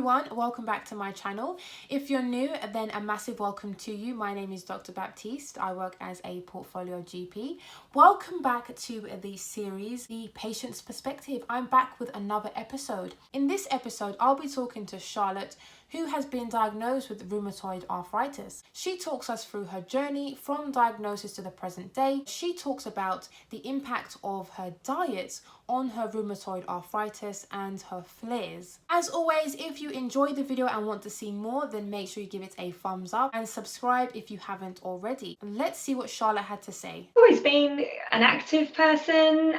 everyone, welcome back to my channel. If you're new, then a massive welcome to you. My name is Dr. Baptiste. I work as a portfolio GP. Welcome back to the series, The Patient's Perspective. I'm back with another episode. In this episode, I'll be talking to Charlotte, who has been diagnosed with rheumatoid arthritis. She talks us through her journey from diagnosis to the present day. She talks about the impact of her diet on her rheumatoid arthritis and her flares. As always, if you enjoyed the video and want to see more, then make sure you give it a thumbs up and subscribe if you haven't already. Let's see what Charlotte had to say. I've always been an active person.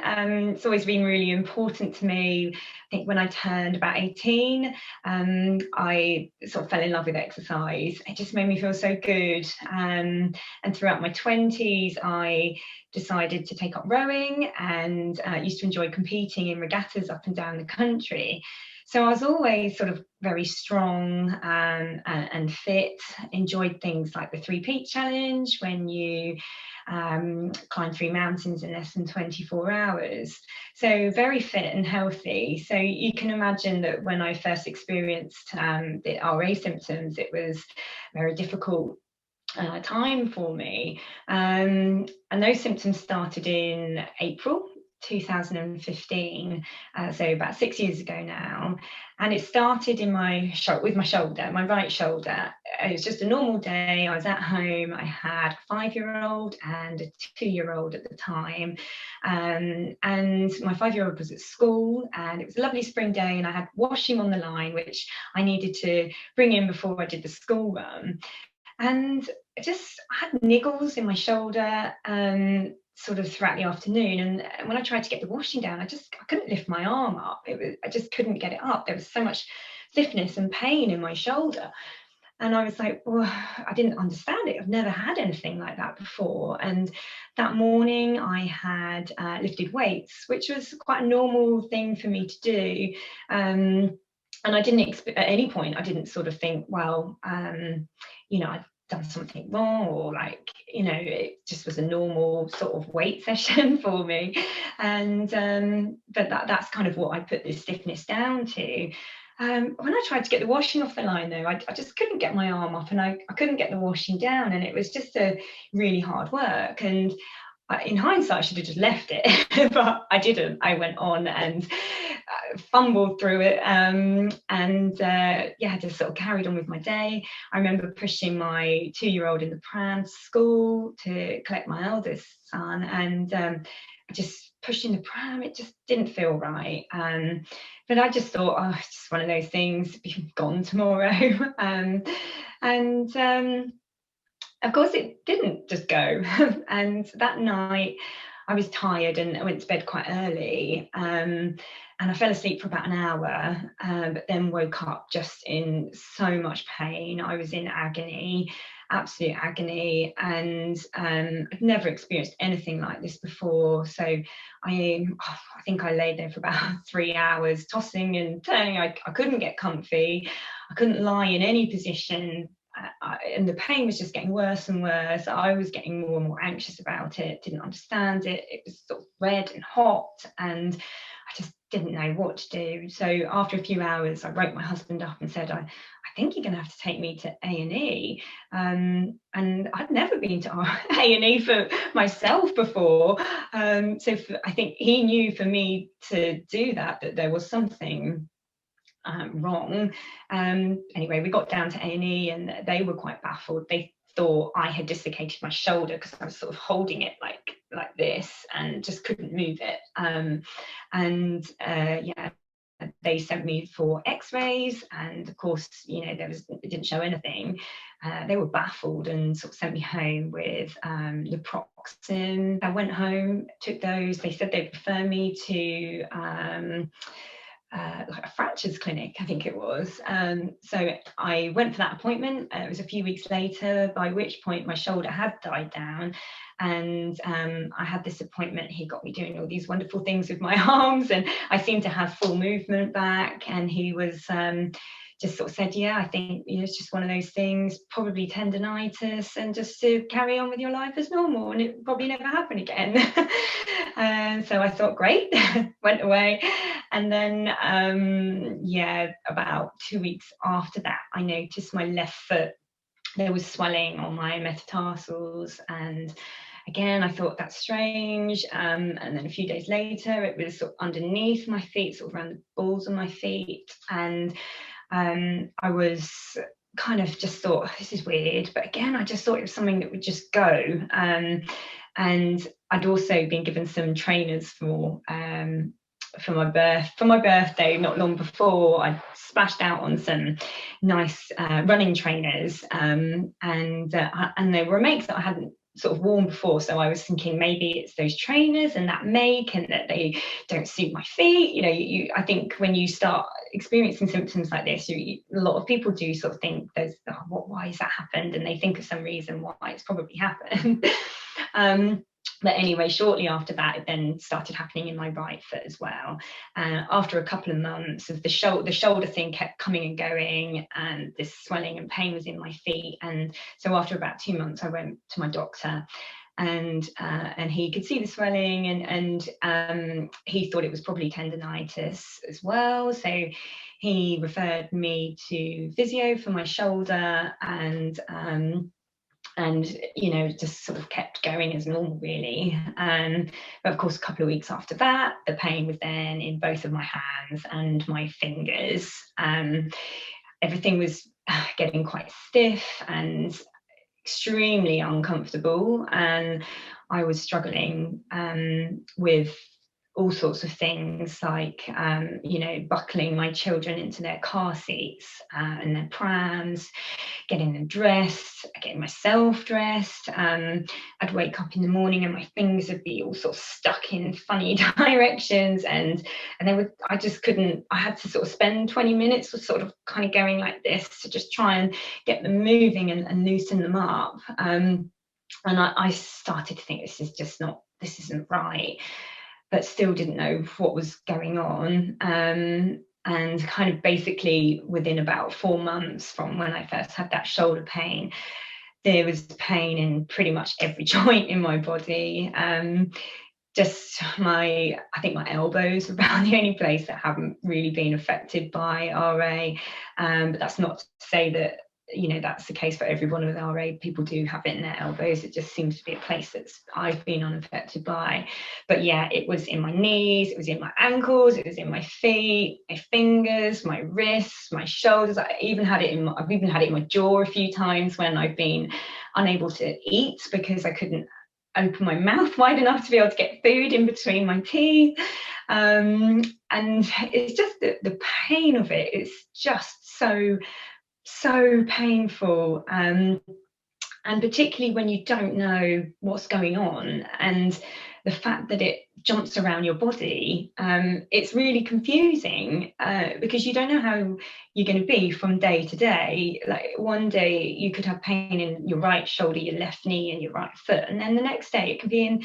It's always been really important to me. I think when I turned about 18, I sort of fell in love with exercise. It just made me feel so good. And throughout my 20s, I decided to take up rowing and used to enjoy competing in regattas up and down the country. So I was always sort of very strong and fit, enjoyed things like the 3 Peak Challenge, when you climb 3 mountains in less than 24 hours. So very fit and healthy. So you can imagine that when I first experienced the RA symptoms, it was very difficult time for me. And those symptoms started in April 2015, so about 6 years ago now, and it started in with my shoulder, my right shoulder. It was just a normal day. I was at home. I had a 5-year-old and a 2-year-old at the time, and my 5-year-old was at school, and it was a lovely spring day, and I had washing on the line which I needed to bring in before I did the school run, and I had niggles in my shoulder sort of throughout the afternoon, and when I tried to get the washing down, I couldn't lift my arm up. I just couldn't get it up. There was so much stiffness and pain in my shoulder, and I was like, well, I didn't understand it. I've never had anything like that before. And that morning I had lifted weights, which was quite a normal thing for me to do, and I didn't at any point I didn't sort of think, well, I've done something wrong, or it just was a normal sort of weight session for me. And but that's kind of what I put this stiffness down to. When I tried to get the washing off the line, though, I just couldn't get my arm up, and I couldn't get the washing down, and it was just a really hard work. And in hindsight, I should have just left it, but I didn't. I went on and fumbled through it, just sort of carried on with my day. I remember pushing my 2-year-old in the pram to school to collect my eldest son, and just pushing the pram, it just didn't feel right. But I just thought, oh, it's just one of those things, be gone tomorrow. Of course, it didn't just go. And that night, I was tired and I went to bed quite early. And I fell asleep for about an hour, but then woke up just in so much pain. I was in agony, absolute agony, and I'd never experienced anything like this before. So I think I lay there for about 3 hours, tossing and turning. I couldn't get comfy. I couldn't lie in any position. And the pain was just getting worse and worse. I was getting more and more anxious about it, didn't understand it. It was sort of red and hot, and I just didn't know what to do. So after a few hours, I woke my husband up and said, I think you're going to have to take me to A&E. And I'd never been to A&E for myself before. I think he knew for me to do that there was something wrong. Anyway, we got down to A&E, and they were quite baffled. They thought I had dislocated my shoulder because I was sort of holding it like this and just couldn't move it. They sent me for x-rays, and of course, it didn't show anything. They were baffled and sort of sent me home with naproxen. I went home, took those. They said they'd refer me to like a fractures clinic, I think it was. So I went for that appointment. It was a few weeks later, by which point my shoulder had died down, and I had this appointment. He got me doing all these wonderful things with my arms, and I seemed to have full movement back. And he was just sort of said, yeah, I think it's just one of those things, probably tendonitis, and just to carry on with your life as normal, and it probably never happen again. And so I thought, great, went away. And then about 2 weeks after that, I noticed my left foot, there was swelling on my metatarsals, and again I thought, that's strange. And then a few days later it was sort of underneath my feet, sort of around the balls of my feet, and I was kind of just thought, this is weird, but again I just thought it was something that would just go. And I'd also been given some trainers for my birthday not long before. I splashed out on some nice running trainers, and they were a make that I hadn't sort of worn before, so I was thinking maybe it's those trainers and that make, and that they don't suit my feet. I think when you start experiencing symptoms like this, a lot of people do sort of think there's why has that happened, and they think of some reason why it's probably happened. But anyway, shortly after that, it then started happening in my right foot as well. After a couple of months of the shoulder thing kept coming and going, and this swelling and pain was in my feet. And so after about 2 months, I went to my doctor, and he could see the swelling, and he thought it was probably tendonitis as well. So he referred me to physio for my shoulder, and just sort of kept going as normal, really. But of course, a couple of weeks after that, the pain was then in both of my hands and my fingers. Everything was getting quite stiff and extremely uncomfortable, and I was struggling with all sorts of things, like buckling my children into their car seats and their prams, getting them dressed, getting myself dressed. I'd wake up in the morning and my fingers would be all sort of stuck in funny directions, and I just couldn't. I had to sort of spend 20 minutes sort of kind of going like this to just try and get them moving and loosen them up. And I started to think, this isn't right, but still didn't know what was going on. And kind of basically within about 4 months from when I first had that shoulder pain, there was pain in pretty much every joint in my body. I think my elbows were about the only place that haven't really been affected by RA. But that's not to say that that's the case for everyone with RA. People do have it in their elbows. It just seems to be a place that I've been unaffected by. But yeah, it was in my knees, it was in my ankles, it was in my feet, my fingers, my wrists, my shoulders. I've even had it in my jaw a few times when I've been unable to eat because I couldn't open my mouth wide enough to be able to get food in between my teeth. And it's just the pain of it is just so painful, and particularly when you don't know what's going on, and the fact that it jumps around your body, it's really confusing, because you don't know how you're going to be from day to day. Like one day you could have pain in your right shoulder, your left knee and your right foot, and then the next day it could be in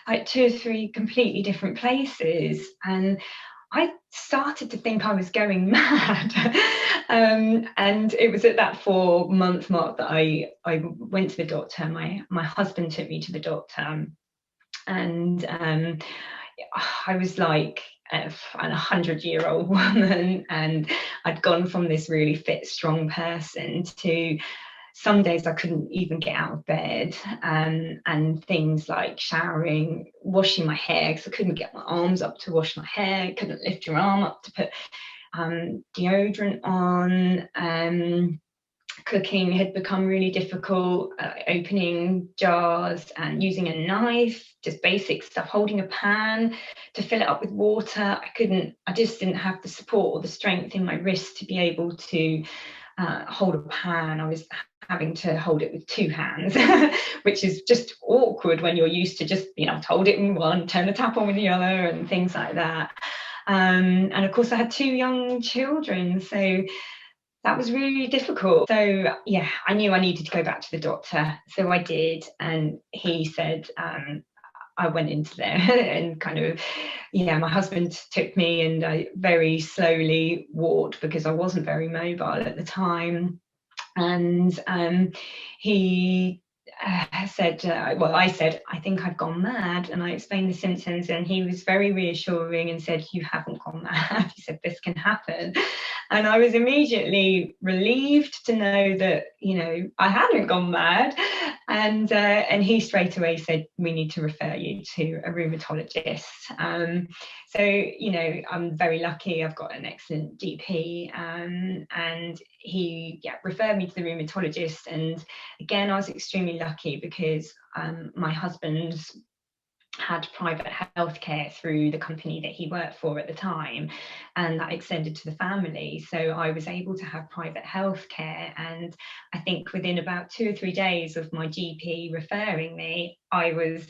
like 2 or 3 completely different places. And I started to think I was going mad. And it was at that 4-month mark that I went to the doctor. My husband took me to the doctor, and I was like a 100-year-old woman, and I'd gone from this really fit, strong person to some days I couldn't even get out of bed, and things like showering, washing my hair, because I couldn't get my arms up to wash my hair, couldn't lift your arm up to put deodorant on. Cooking had become really difficult, opening jars and using a knife, just basic stuff, holding a pan to fill it up with water. I just didn't have the support or the strength in my wrist to be able to hold a pan. I was having to hold it with 2 hands, which is just awkward when you're used to just being able to hold it in one, turn the tap on with the other, and things like that. And of course I had 2 young children, so that was really difficult. So yeah, I knew I needed to go back to the doctor. So I did, and he said, I went into there and kind of, yeah, my husband took me, and I very slowly walked because I wasn't very mobile at the time. And he said, well, I said, I think I've gone mad. And I explained the symptoms, and he was very reassuring and said, you haven't gone mad. He said, this can happen. And I was immediately relieved to know that, I hadn't gone mad. And he straight away said, we need to refer you to a rheumatologist. So, I'm very lucky. I've got an excellent GP, and he referred me to the rheumatologist. And again, I was extremely lucky because my husband's had private healthcare through the company that he worked for at the time, and that extended to the family. So I was able to have private healthcare, and I think within about 2 or 3 days of my GP referring me, I was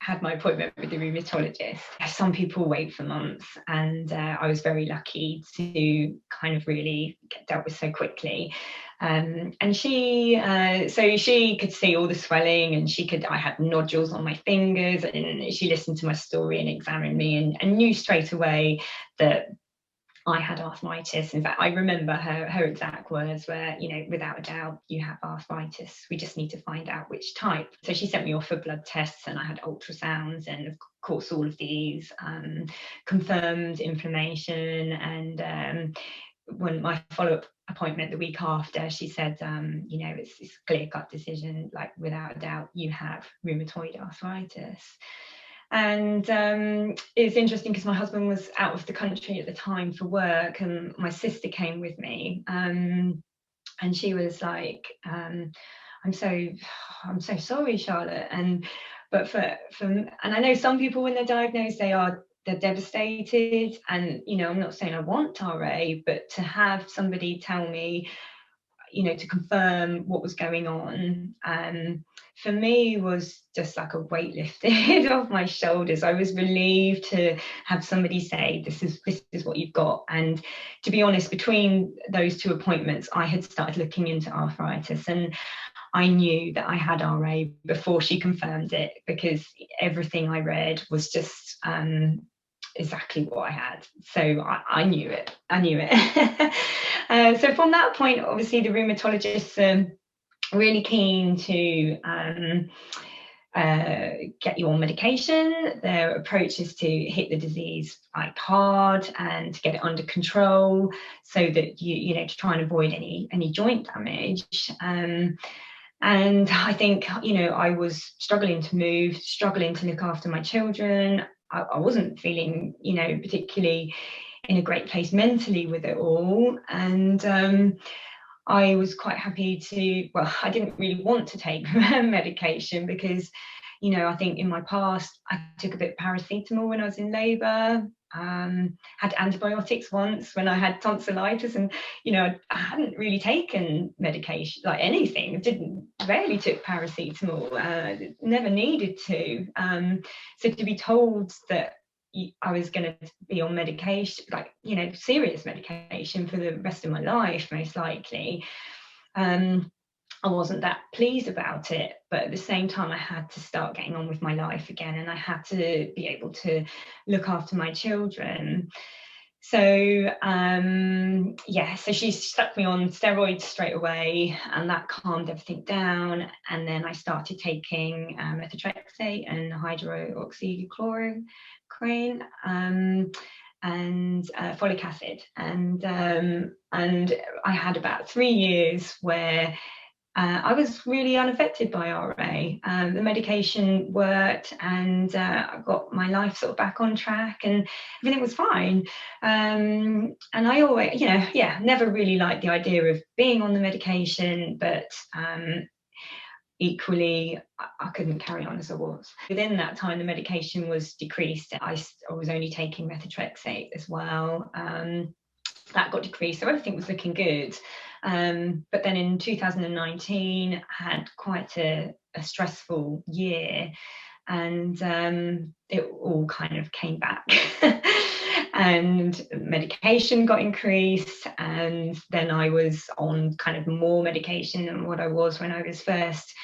had my appointment with the rheumatologist. Some people wait for months, and I was very lucky to kind of really get dealt with so quickly. And she could see all the swelling, and I had nodules on my fingers, and she listened to my story and examined me, and knew straight away that I had arthritis. In fact, I remember her exact words were, without a doubt, you have arthritis. We just need to find out which type. So she sent me off for blood tests, and I had ultrasounds, and of course all of these confirmed inflammation. And when my follow-up appointment the week after, she said, it's a clear-cut decision, like without a doubt, you have rheumatoid arthritis. And it's interesting because my husband was out of the country at the time for work, and my sister came with me, and she was like, I'm so sorry, Charlotte. And I know some people, when they're diagnosed, they're devastated, and I'm not saying I want RA, but to have somebody tell me, to confirm what was going on, for me was just like a weight lifted off my shoulders. I was relieved to have somebody say, this is what you've got. And to be honest, between those 2 appointments, I had started looking into arthritis, and I knew that I had RA before she confirmed it, because everything I read was just exactly what I had. So I knew it. So from that point, obviously, the rheumatologists are really keen to get you on medication. Their approach is to hit the disease like hard and to get it under control, so that you to try and avoid any joint damage. And I think, I was struggling to move, struggling to look after my children. I wasn't feeling, particularly in a great place mentally with it all. And I was quite happy I didn't really want to take medication because, I think in my past, I took a bit of paracetamol when I was in labour, had antibiotics once when I had tonsillitis, and, I hadn't really taken medication, like anything. Rarely took paracetamol, never needed to. So to be told that I was going to be on medication, like, serious medication for the rest of my life, most likely, I wasn't that pleased about it. But at the same time, I had to start getting on with my life again, and I had to be able to look after my children. So so she stuck me on steroids straight away, and that calmed everything down. And then I started taking methotrexate and hydroxychloroquine, and folic acid. And I had about 3 years where I was really unaffected by RA. The medication worked, and I got my life sort of back on track, and everything was fine. And I always, never really liked the idea of being on the medication, but equally, I couldn't carry on as I was. Within that time, the medication was decreased. I was only taking methotrexate as well. That got decreased, so everything was looking good. But then in 2019, I had quite a stressful year, and it all kind of came back. and medication got increased, and then I was on kind of more medication than what I was when I was first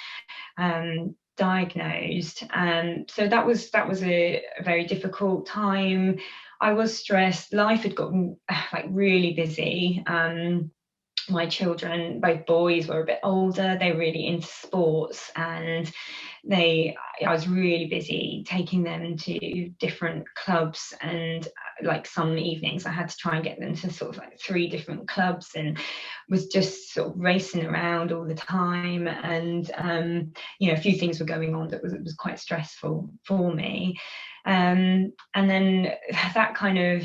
diagnosed. So that was a very difficult time. I was stressed. Life had gotten like really busy. My children, both boys, were a bit older. They were really into sports, and I was really busy taking them to different clubs, and like some evenings I had to try and get them to sort of like 3 different clubs, and was just sort of racing around all the time. And a few things were going on that was quite stressful for me. And then that kind of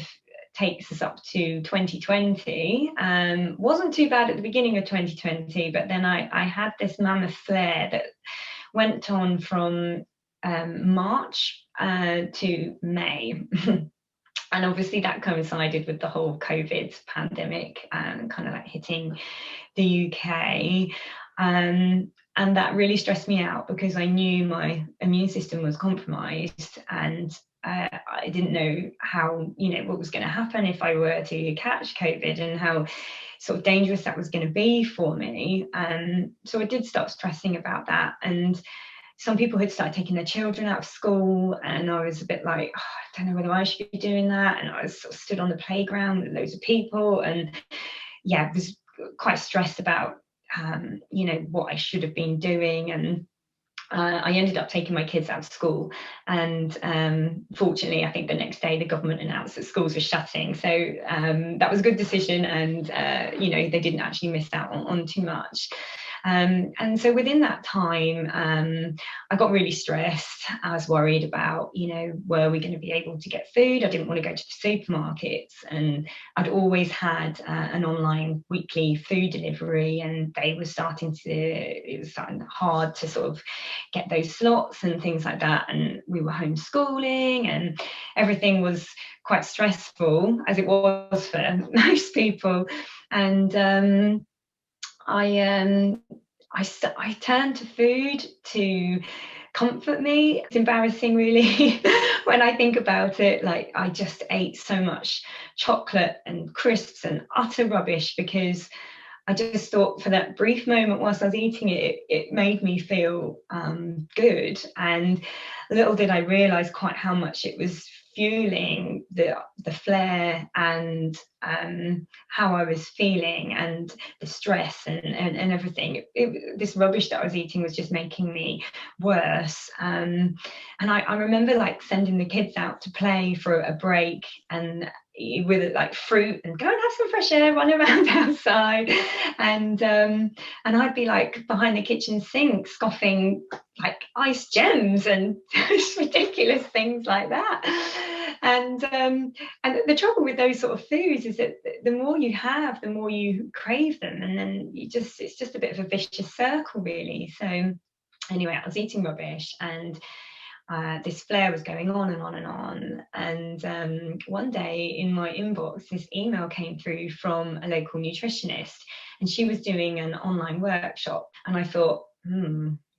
takes us up to 2020. Wasn't too bad at the beginning of 2020, but then I had this mammoth flare that went on from March to May. And obviously that coincided with the whole COVID pandemic kind of like hitting the UK. And that really stressed me out because I knew my immune system was compromised, and I didn't know how, what was going to happen if I were to catch COVID, and how sort of dangerous that was going to be for me. So I did start stressing about that. And some people had started taking their children out of school, and I was a bit like, I don't know whether I should be doing that. And I was sort of stood on the playground with loads of people, and was quite stressed about what I should have been doing. And I ended up taking my kids out of school, and fortunately I think the next day the government announced that schools were shutting, so that was a good decision, and they didn't actually miss out on too much. And so within that time, I got really stressed. I was worried about, were we going to be able to get food? I didn't want to go to the supermarkets, and I'd always had an online weekly food delivery, and it was starting hard to sort of get those slots and things like that. And we were homeschooling, and everything was quite stressful, as it was for most people. And I turned to food to comfort me. It's embarrassing, really, when I think about it. Like, I just ate so much chocolate and crisps and utter rubbish because I just thought for that brief moment whilst I was eating it, it made me feel good. And little did I realise quite how much it was fueling the flare, and how I was feeling, and the stress and everything. This rubbish that I was eating was just making me worse. And I remember like sending the kids out to play for a break, and with like fruit, and go and have some fresh air, run around outside, and I'd be like behind the kitchen sink scoffing like ice gems and ridiculous things like that. And the trouble with those sort of foods is that the more you have, the more you crave them, and then it's just a bit of a vicious circle, really. So anyway, I was eating rubbish, and this flare was going on and on and on. And one day in my inbox, this email came through from a local nutritionist, and she was doing an online workshop. And I thought,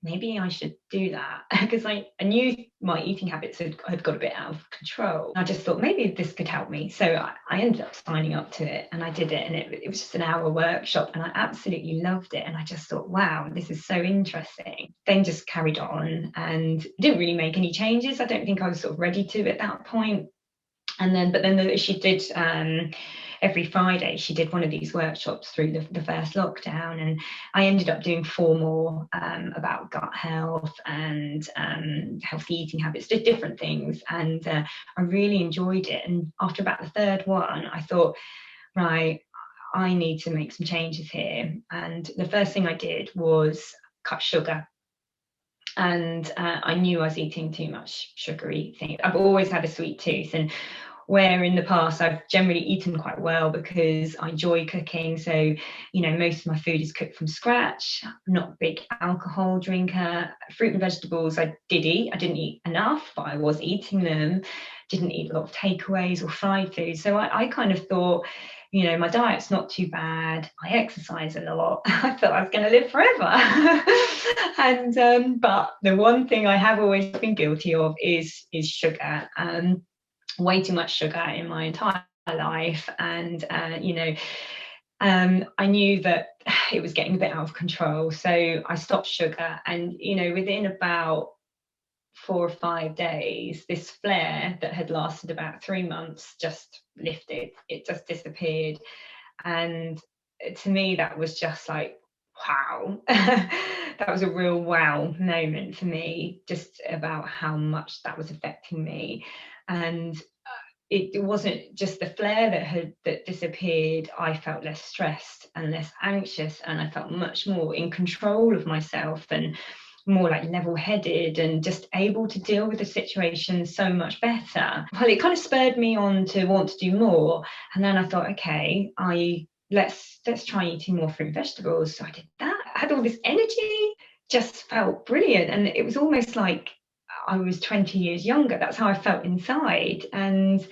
maybe I should do that, because I knew my eating habits had got a bit out of control. I just thought maybe this could help me. So I ended up signing up to it, and I did it, and it was just an hour workshop, and I absolutely loved it. And I just thought, wow, this is so interesting. Then just carried on and didn't really make any changes. I don't think I was sort of ready to at that point. But then she did, every Friday she did one of these workshops through the first lockdown, and I ended up doing 4 more about gut health and healthy eating habits, just different things. And I really enjoyed it. And after about the 3rd one, I thought, right, I need to make some changes here. And the first thing I did was cut sugar. And I knew I was eating too much sugary things. I've always had a sweet tooth, and where in the past I've generally eaten quite well because I enjoy cooking. So, most of my food is cooked from scratch. I'm not a big alcohol drinker. Fruit and vegetables I did eat. I didn't eat enough, but I was eating them. Didn't eat a lot of takeaways or fried food. So I kind of thought, my diet's not too bad. I exercise a lot. I thought I was going to live forever. And but the one thing I have always been guilty of is sugar. way too much sugar in my entire life, and I knew that it was getting a bit out of control, so I stopped sugar. And within about 4 or 5 days, this flare that had lasted about 3 months just lifted. It just disappeared. And to me, that was just like, wow. That was a real wow moment for me, just about how much that was affecting me. And it wasn't just the flare that disappeared. I felt less stressed and less anxious, and I felt much more in control of myself, and more like level-headed, and just able to deal with the situation so much better. Well, it kind of spurred me on to want to do more. And then I thought, okay, let's try eating more fruit and vegetables. So I did that. I had all this energy, just felt brilliant. And it was almost like I was 20 years younger. That's how I felt inside, and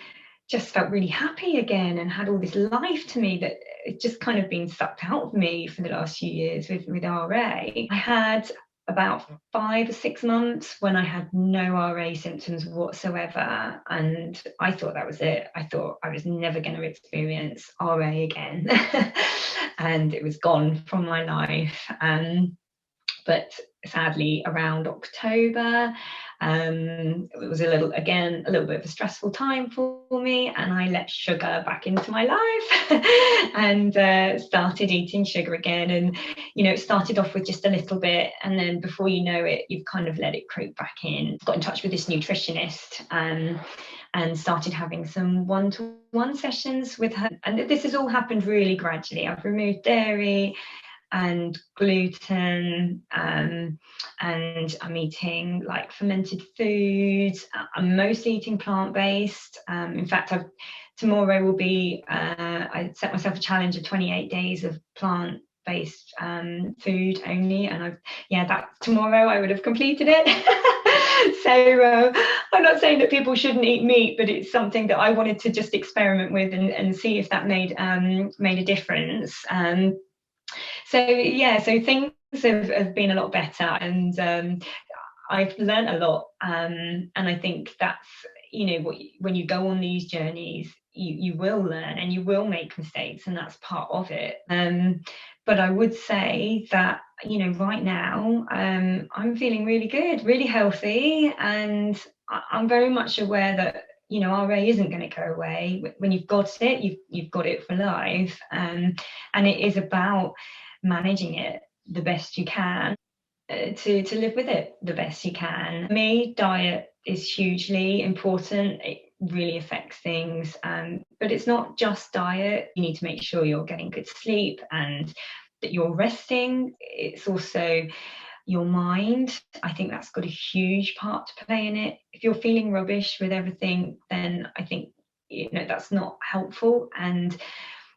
just felt really happy again, and had all this life to me that it just kind of been sucked out of me for the last few years with RA. I had about 5 or 6 months when I had no RA symptoms whatsoever, and I thought that was it. I thought I was never going to experience RA again. And it was gone from my life. But sadly, around October, it was a little bit of a stressful time for me, and I let sugar back into my life and started eating sugar again. And it started off with just a little bit, and then before you know it, you've kind of let it creep back in. Got in touch with this nutritionist, and started having some one-to-one sessions with her. And this has all happened really gradually. I've removed dairy and gluten, and I'm eating like fermented foods. I'm mostly eating plant-based. In fact, tomorrow will be, I set myself a challenge of 28 days of plant-based food only, and that tomorrow I would have completed it. So I'm not saying that people shouldn't eat meat, but it's something that I wanted to just experiment with and see if that made a difference. So things have been a lot better, and I've learned a lot, and I think that's when you go on these journeys, you will learn and you will make mistakes, and that's part of it. But I would say that right now I'm feeling really good, really healthy, and I'm very much aware that RA isn't going to go away. When you've got it, you've got it for life, and it is about managing it the best you can, to live with it the best you can. For me, diet is hugely important. It really affects things, but it's not just diet. You need to make sure you're getting good sleep and that you're resting. It's also your mind. I think that's got a huge part to play in it. If you're feeling rubbish with everything, then I think that's not helpful, and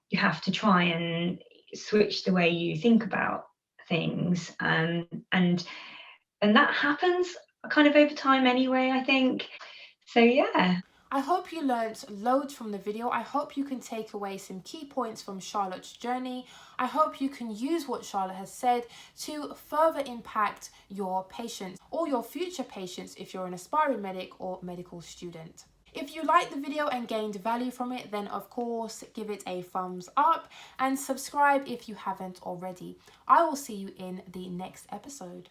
you have to try and switch the way you think about things, and that happens kind of over time anyway, I think. So yeah. I hope you learnt loads from the video. I hope you can take away some key points from Charlotte's journey. I hope you can use what Charlotte has said to further impact your patients or your future patients if you're an aspiring medic or medical student. If you liked the video and gained value from it, then of course give it a thumbs up and subscribe if you haven't already. I will see you in the next episode.